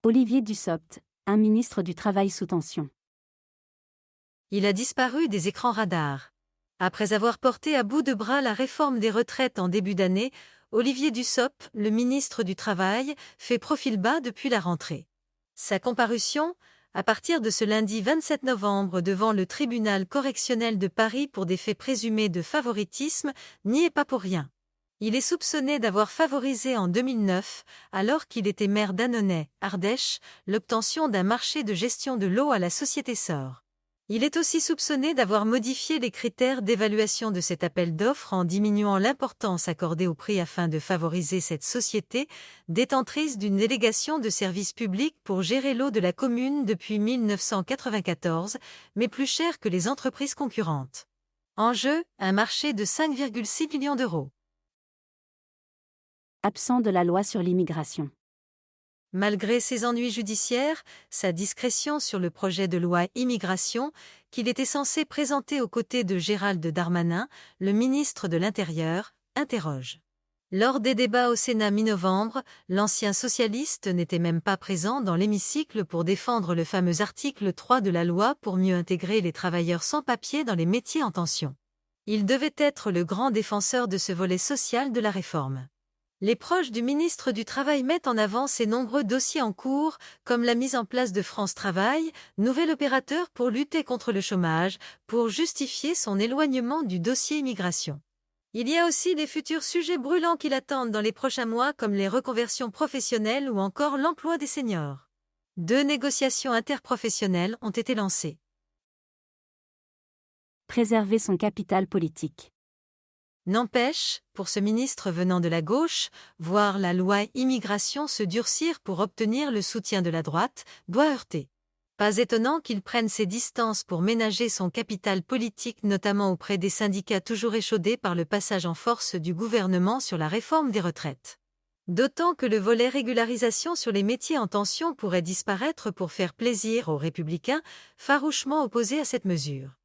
Olivier Dussopt, un ministre du Travail sous tension. Il a disparu des écrans radars. Après avoir porté à bout de bras la réforme des retraites en début d'année, Olivier Dussopt, le ministre du Travail, fait profil bas depuis la rentrée. Sa comparution, à partir de ce lundi 27 novembre devant le tribunal correctionnel de Paris pour des faits présumés de favoritisme, n'y est pas pour rien. Il est soupçonné d'avoir favorisé en 2009, alors qu'il était maire d'Annonay, Ardèche, l'obtention d'un marché de gestion de l'eau à la société Sor. Il est aussi soupçonné d'avoir modifié les critères d'évaluation de cet appel d'offres en diminuant l'importance accordée au prix afin de favoriser cette société, détentrice d'une délégation de services publics pour gérer l'eau de la commune depuis 1994, mais plus chère que les entreprises concurrentes. En jeu, un marché de 5,6 millions d'euros. Absent de la loi sur l'immigration. Malgré ses ennuis judiciaires, sa discrétion sur le projet de loi immigration, qu'il était censé présenter aux côtés de Gérald Darmanin, le ministre de l'Intérieur, interroge. Lors des débats au Sénat mi-novembre, l'ancien socialiste n'était même pas présent dans l'hémicycle pour défendre le fameux article 3 de la loi pour mieux intégrer les travailleurs sans papier dans les métiers en tension. Il devait être le grand défenseur de ce volet social de la réforme. Les proches du ministre du Travail mettent en avant ces nombreux dossiers en cours, comme la mise en place de France Travail, nouvel opérateur pour lutter contre le chômage, pour justifier son éloignement du dossier immigration. Il y a aussi les futurs sujets brûlants qui l'attendent dans les prochains mois, comme les reconversions professionnelles ou encore l'emploi des seniors. 2 négociations interprofessionnelles ont été lancées. Préserver son capital politique. N'empêche, pour ce ministre venant de la gauche, voir la loi immigration se durcir pour obtenir le soutien de la droite doit heurter. Pas étonnant qu'il prenne ses distances pour ménager son capital politique, notamment auprès des syndicats toujours échaudés par le passage en force du gouvernement sur la réforme des retraites. D'autant que le volet régularisation sur les métiers en tension pourrait disparaître pour faire plaisir aux républicains, farouchement opposés à cette mesure.